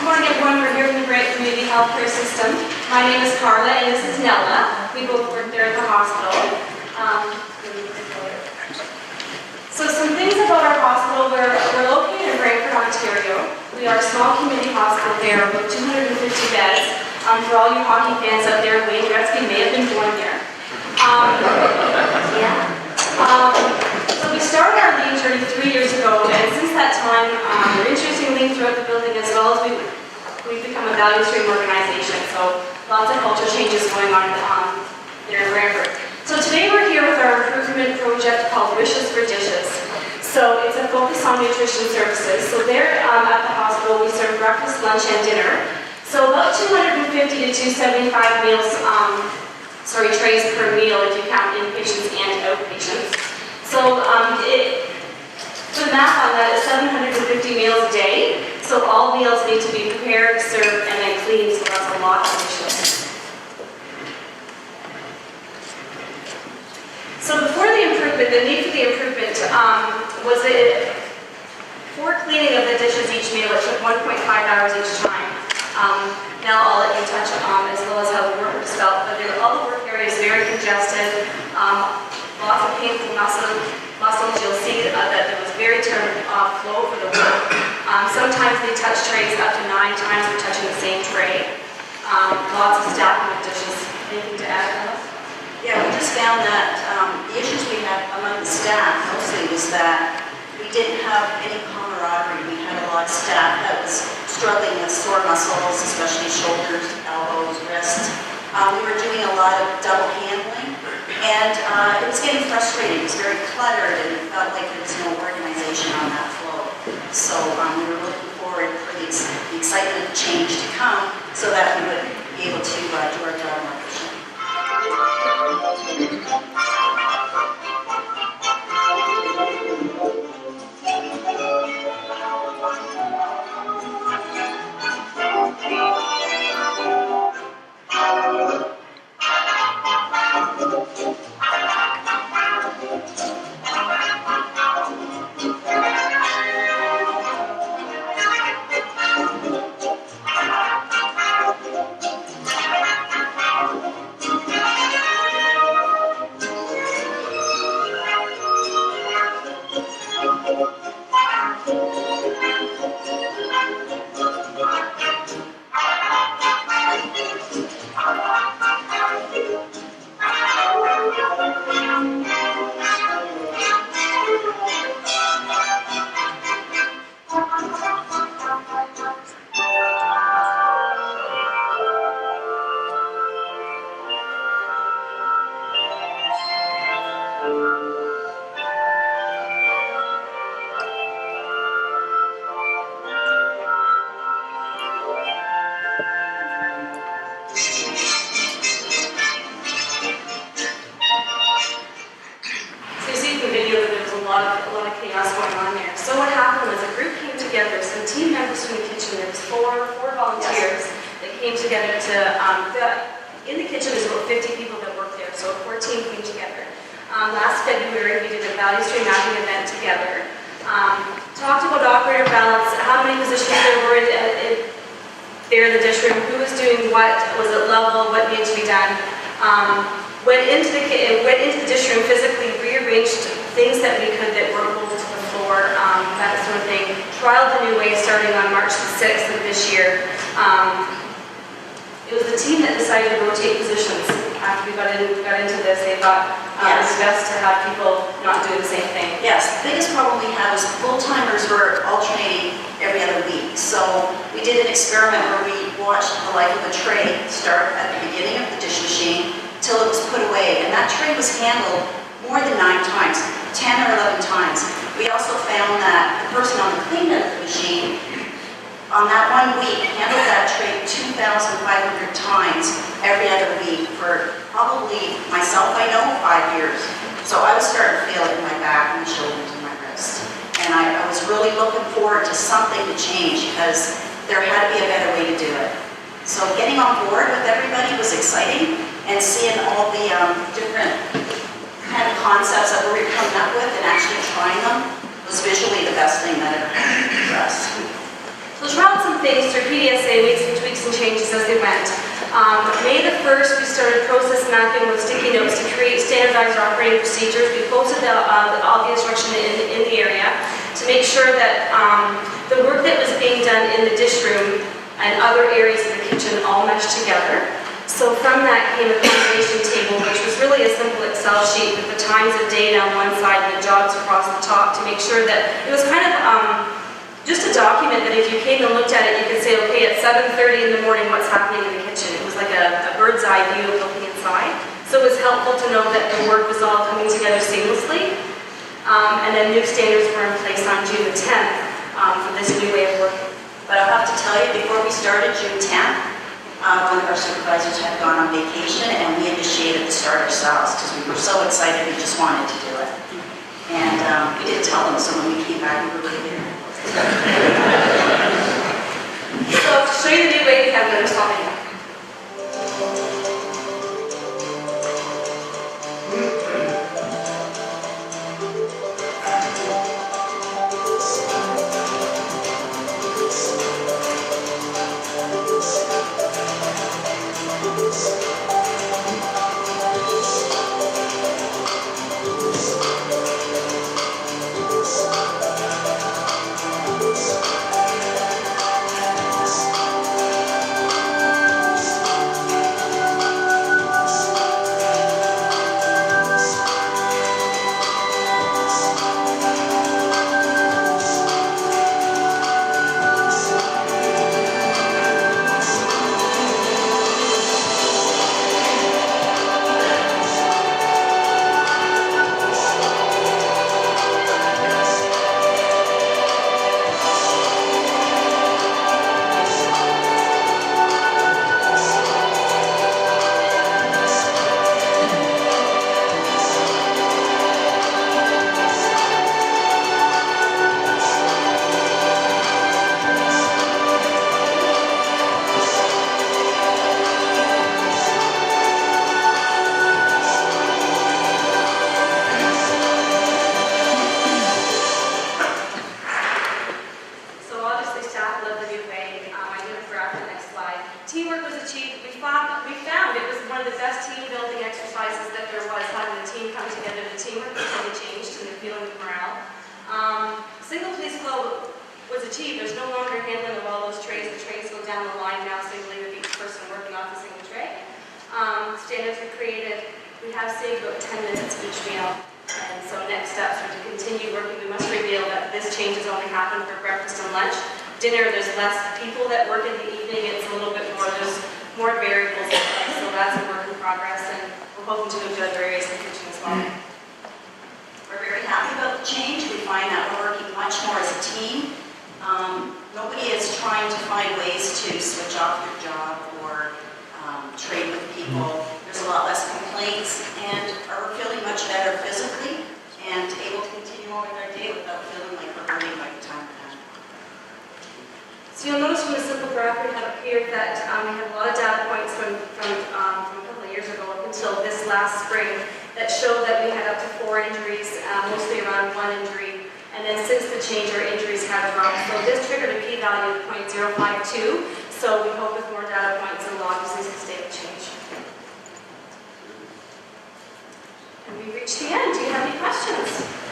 Good morning, everyone. We're here from the Brant Healthcare system. My name is Carla, and this is Nella. We both work there at the hospital. So some things about our hospital. We're located in Brantford, Ontario. We are a small community hospital there, about 250 beds. For all you hockey fans out there, Wayne Gretzky may have been born there. So we started our league journey 3 years ago, and since that time, we're introducing league throughout the building, as well as we've become a value stream organization. So lots of culture changes going on there in Brantford. So today we're here with our improvement project called Wishes for Dishes. So it's a focus on nutrition services. So there at the hospital we serve breakfast, lunch, and dinner. So about 250 to 275 meals, trays per meal if you count inpatients and outpatients. So the math on that is 750 meals a day. So all meals need to be prepared, served, and then cleaned. So that's a lot of dishes. So before the improvement, the need for the improvement was for cleaning of the dishes each meal, it took 1.5 hours each time. Now I'll let you touch as well as how the work was felt, but all the work areas very congested, lots of painful muscles. You'll see that there was very turned off flow for the work. Sometimes they touch trays up to 9 times we're touching the same tray. Lots of stacking of dishes. Anything to add, Alice? Yeah, we just found that the issues we had among the staff mostly was that we didn't have any camaraderie. We had a lot of staff that was struggling with sore muscles, especially shoulders, elbows, wrists. We were doing a lot of double handling, and it was getting frustrating. It was very cluttered, and it felt like there was no organization on that flow. So we were looking forward for the excitement of change to come so that we would be able to do our job more efficiently. In the kitchen, there's about 50 people that work there, so 14 came together. Last February, we did a value stream mapping event together. Talked about operator balance, how many positions there were there in the dish room, who was doing what, was it level, what needed to be done. Went into the dish room, physically rearranged things that we could that were rolled to the floor, that sort of thing. Trialed the new way starting on March the 6th of this year. It was the team that decided to rotate positions after we got into this. They thought it's best to have people not doing the same thing. Yes, the biggest problem we had was full-timers were alternating every other week. So we did an experiment where we watched the life of a tray start at the beginning of the dish machine till it was put away. And that tray was handled more than 9 times, 10 or 11 times. We also found that the person on the clean end of the machine on that 1 week handled that tray 2,500 times every other week for probably, myself, I know, 5 years. So I was starting to feel it in my back, my shoulders, and my wrists. And I was really looking forward to something to change because there had to be a better way to do it. So getting on board with everybody was exciting, and seeing all the different kind of concepts that we were coming up with and actually trying them was visually the best thing that ever happened for us. So So tried some things through PDSA, made some tweaks and changes as they went. May the 1st, we started process mapping with sticky notes to create standardized operating procedures. We posted all the instruction in the area to make sure that the work that was being done in the dish room and other areas of the kitchen all meshed together. So from that came a coordination table, which was really a simple Excel sheet with the times of day down one side and the jobs across the top to make sure that it was kind of just a document that if you came and looked at it, you could say, okay, at 7:30 in the morning, what's happening in the kitchen? It was like a bird's eye view of looking inside. So it was helpful to know that the work was all coming together seamlessly. And then new standards were in place on June the 10th for this new way of working. But I'll have to tell you, before we started June 10th, one of our supervisors had gone on vacation and we initiated the start ourselves because we were so excited we just wanted to do it. And we didn't tell them, so when we came back, we were really there. So to show you the new way, we have another small video. Teamwork was achieved. We found it was one of the best team building exercises that there was, having the team come together. The teamwork was really changed and the feeling of morale. Single police flow was achieved. There's no longer handling of all those trays. The trays go down the line now singly with each person working off a single tray. Standards were created. We have saved about 10 minutes each meal. And so next steps are to continue working. We must reveal that this change has only happened for breakfast and lunch. Dinner, there's less people that work in the evening. It's a little bit more, there's more variables in place. So that's a work in progress, and we're hoping to move to other areas in the kitchen as well. We're very happy about the change. We find that we're working much more as a team. Nobody is trying to find ways to switch off their job or trade with people. There's a lot less complaints, and we're feeling much better physically and able to continue on with our day without feeling like we're hurting by the time we're done. So you'll notice from the simple graph we have up here that we have a lot of data points from a couple of years ago up until this last spring that show that we had up to 4 injuries, mostly around 1 injury. And then since the change, our injuries have dropped. So this triggered a p-value of 0.052. So we hope with more data points, it will obviously sustain the change. And we've reached the end. Do you have any questions?